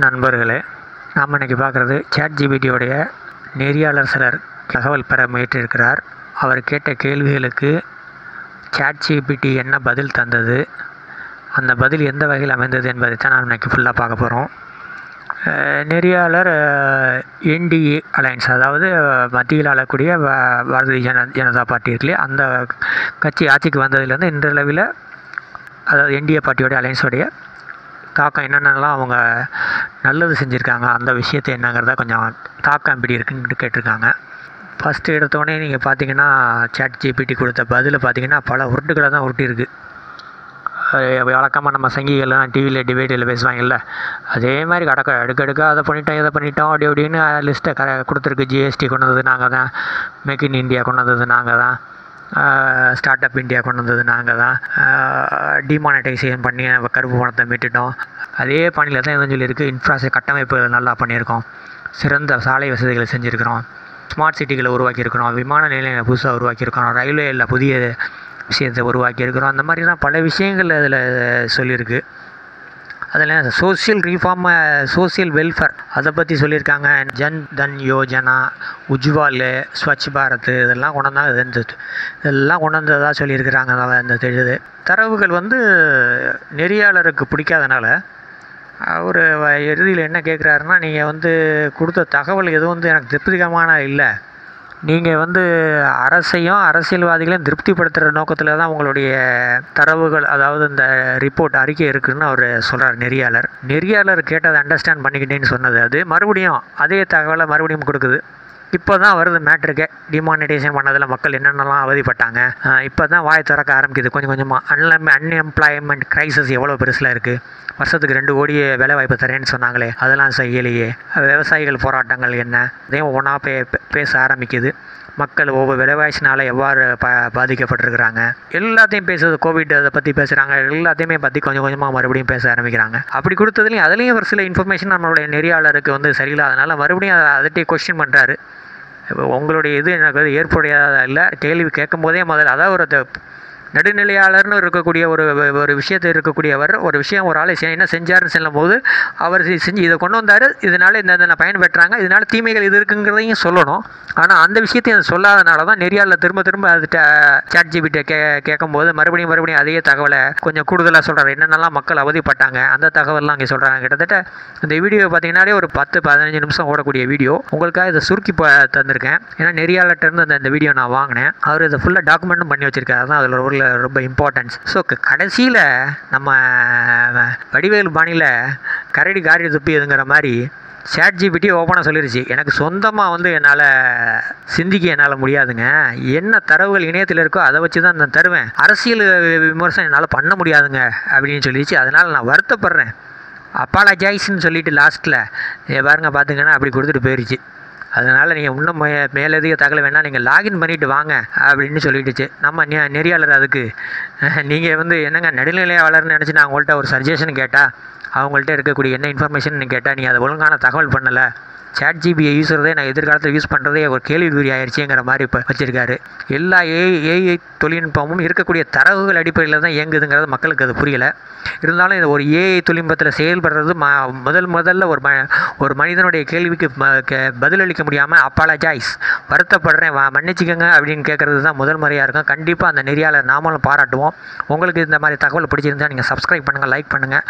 நண்பர்களே, நாம் இன்றைக்கி பார்க்குறது ChatGPTயோடைய நெறியாளர் சிலர் தகவல் பெற முயற்றிருக்கிறார். அவர் கேட்ட கேள்விகளுக்கு ChatGPT என்ன பதில் தந்தது, அந்த பதில் எந்த வகையில் அமைந்தது என்பதை தான் நாம் இன்றைக்கி ஃபுல்லாக பார்க்க போகிறோம். நெறியாளர் NDA அலையன்ஸ், அதாவது மத்தியில் ஆளக்கூடிய பாரதிய ஜனதா பார்ட்டி இருக்குல்லையே, அந்த கட்சி ஆட்சிக்கு வந்ததுலேருந்து இன்றளவில் அதாவது NDA பார்ட்டியோடைய அலையன்ஸோடைய தாக்கம் என்னென்னலாம் அவங்க நல்லது செஞ்சுருக்காங்க, அந்த விஷயத்தை என்னங்கிறத கொஞ்சம் தாக்கம் எப்படி இருக்குன்னு கேட்டிருக்காங்க. ஃபஸ்ட்டு எடுத்தோடனே நீங்கள் பார்த்தீங்கன்னா ChatGPT கொடுத்த பதில் பார்த்தீங்கன்னா பல உருட்டுக்களை தான் உருட்டிருக்கு. வழக்கமாக நம்ம சங்கிகள்லாம் டிவியில் டிபேட்டில் பேசுவாங்கல்ல, அதே மாதிரி அடுக்கடுக்காக அதை பண்ணிட்டோம் இதை பண்ணிட்டோம் அப்படி அப்படின்னு லிஸ்ட்டை கொடுத்துருக்கு. GST கொண்டு வந்தது நாங்கள் தான், மேக் இன் இந்தியா கொண்டு வந்தது நாங்கள் தான், ஸ்டார்ட் அப் இந்தியா கொண்டு வந்தது நாங்கள் தான், டிமானிட்டைசேஷன் பண்ணி கருப்பு பணத்தை மீட்டுட்டோம், அதே பணியில் தான் எதுவும் சொல்லியிருக்கு. இன்ஃப்ராஸ்ட்ரக்சர் கட்டமைப்பு நல்லா பண்ணியிருக்கோம், சிறந்த சாலை வசதிகளை செஞ்சுருக்கிறோம், ஸ்மார்ட் சிட்டிகளை உருவாக்கியிருக்கிறோம், விமான நிலையங்களை புதுசாக உருவாக்கியிருக்கிறோம், ரயில்வேயில் புதிய விஷயத்தை உருவாக்கியிருக்கிறோம். அந்த மாதிரிலாம் பல விஷயங்கள் அதில் சொல்லியிருக்கு. அதில் சோசியல் ரீஃபார்ம், சோசியல் வெல்ஃபேர் அதை பற்றி சொல்லியிருக்காங்க. ஜன் தன் யோஜனா, உஜ்வால், ஸ்வச் பாரத் இதெல்லாம் இதெல்லாம் கொண்டு வந்ததாக சொல்லியிருக்கிறாங்க. அந்த தரவுகள் நெறியாளருக்கு பிடிக்காதனால அவர் இறுதியில் என்ன கேட்குறாருன்னா, நீங்கள் கொடுத்த தகவல் எதுவும் எனக்கு திருப்திகரமான இல்லை, நீங்கள் அரசையும் அரசியல்வாதிகளையும் திருப்திப்படுத்துகிற நோக்கத்தில் தான் உங்களுடைய தரவுகள், அதாவது இந்த ரிப்போர்ட் அறிக்கை இருக்குதுன்னு அவர் சொல்கிறார். நெறியாளர் கேட்டதை அண்டர்ஸ்டாண்ட் பண்ணிக்கிட்டேன்னு சொன்னது, அது மறுபடியும் அதே தகவலை மறுபடியும் கொடுக்குது. இப்போ தான் வருது மேட்ருக்கே. டிமானிட்டைசேஷன் பண்ணதில் மக்கள் என்னென்னலாம் அவதிப்பட்டாங்க, இப்போ தான் வாய் திறக்க ஆரம்பிக்குது கொஞ்சம் கொஞ்சமாக. அன்எம்ப்ளாய்மெண்ட் க்ரைசிஸ் எவ்வளோ பெருசில் இருக்குது, வருஷத்துக்கு 2 கோடி வேலை வாய்ப்பு தரேன்னு சொன்னாங்களே, அதெல்லாம் செய்யலையே, விவசாயிகள் போராட்டங்கள் என்ன, அதையும் ஒவ்வொன்றா பேச ஆரம்பிக்குது. மக்கள் ஒவ்வொரு விலைவாசினால் எவ்வாறு பாதிக்கப்பட்டிருக்கிறாங்க எல்லாத்தையும் பேசுறது. கோவிட் அதை பற்றி பேசுகிறாங்க, எல்லாத்தையுமே பற்றி கொஞ்சம் கொஞ்சமாக மறுபடியும் பேச ஆரம்பிக்கிறாங்க. அப்படி கொடுத்ததுலேயும் அதுலேயும் ஒரு சில இன்ஃபர்மேஷன் நம்மளுடைய நெறியாளருக்கு சரியில்லாதனால மறுபடியும் அதட்டே கொஸ்டின் பண்ணுறாரு. உங்களுடைய இது எனக்கு ஏற்புடையதாக இல்லை, கேள்வி கேட்கும் போதே முதல்ல அதாவது ஒரு நடுநிலையாளர்னு இருக்கக்கூடிய ஒரு விஷயத்தை இருக்கக்கூடியவர் ஒரு விஷயம் ஒரு ஆளை என்ன செஞ்சாருன்னு சொல்லும் போது அவர் செஞ்சு இதை கொண்டு வந்தார், இதனால் இந்த பயன் பெற்றாங்க, இதனால் தீமைகள் இது இருக்குங்கிறதையும் சொல்லணும். ஆனால் அந்த விஷயத்தையும் அதை சொல்லாதனால தான் நெறியாளர் திரும்ப அதுகிட்ட ChatGPT கேட்கும்போது மறுபடியும் அதே தகவலை கொஞ்சம் கூடுதலாக சொல்கிறார். என்னென்னலாம் மக்கள் அவதிப்பட்டாங்க அந்த தகவல்லாம் அங்கே சொல்கிறாங்க. கிட்டத்தட்ட இந்த வீடியோ பார்த்தீங்கன்னாலே ஒரு 10-15 நிமிஷம் ஓடக்கூடிய வீடியோ. உங்களுக்காக இதை சுருக்கி தந்திருக்கேன். ஏன்னா நெறியாளர்கிட்டருந்து அந்த வீடியோ நான் வாங்கினேன். அவர் இதை ஃபுல்லாக டாக்குமெண்ட்டும் பண்ணி வச்சிருக்காரு. அதான் அதில் ரொம்ப இம்பார்ட்டன்ஸ். ஸோ கடைசியில் நம்ம வடிவேல் பாணியில் கரடி காரி துப்பியதுங்கிற மாதிரி ChatGPT ஓப்பனாக சொல்லிருச்சு, எனக்கு சொந்தமாக என்னால் சிந்திக்க முடியாதுங்க, என்ன தரவுகள் இணையத்தில் இருக்கோ அதை வச்சு தான் நான் தருவேன், அரசியல் விமர்சனம் என்னால் பண்ண முடியாதுங்க அப்படின்னு சொல்லிடுச்சு. அதனால் நான் வருத்தப்படுறேன், அப்பாலஜைஸ்ன்னு சொல்லிட்டு லாஸ்ட்டில் பாருங்க பார்த்துங்கன்னா அப்படி கொடுத்துட்டு போயிடுச்சு. அதனால் நீங்கள் இன்னும் மேலதிக தகவல் வேணால் நீங்கள் லாகின் பண்ணிவிட்டு வாங்க அப்படின்னு சொல்லிட்டுச்சு. நம்ம நெறியாளர் அதுக்கு நீங்கள் என்னங்க நடுநிலையாளர்னு நினச்சி நான் உங்கள்கிட்ட ஒரு சஜஷன் கேட்டால், அவங்கள்ட்ட இருக்கக்கூடிய என்ன இன்ஃபர்மேஷன் கேட்டால் நீங்கள் அதை ஒழுங்கான தகவல் பண்ணலை, ChatGPT யூஸுறதே நான் எதிர்காலத்தில் யூஸ் பண்ணுறதே ஒரு கேள்விக்குறி ஆயிடுச்சுங்கிற மாதிரி இப்போ வச்சுருக்காரு. எல்லா ஏஐ தொழில்நுட்பமும் இருக்கக்கூடிய தரவுகள் அடிப்படையில் தான் இயங்குதுங்கிறது மக்களுக்கு அது புரியலை. இருந்தாலும் இது ஒரு ஏஐ தொழில்நுட்பத்தில் செயல்படுறது முதல்ல ஒரு மனிதனுடைய கேள்விக்கு பதிலளிக்க முடியாமல் அப்பாலஜைஸ், வருத்தப்படுறேன் மன்னிச்சிக்கங்க அப்படின்னு கேட்குறது தான் முதல் முறையாக இருக்கும். கண்டிப்பாக அந்த நெறியாளர் நாமளும் பாராட்டுவோம். உங்களுக்கு இந்த மாதிரி தகவல் பிடிச்சிருந்தால் நீங்கள் சப்ஸ்கிரைப் பண்ணுங்கள், லைக் பண்ணுங்கள்.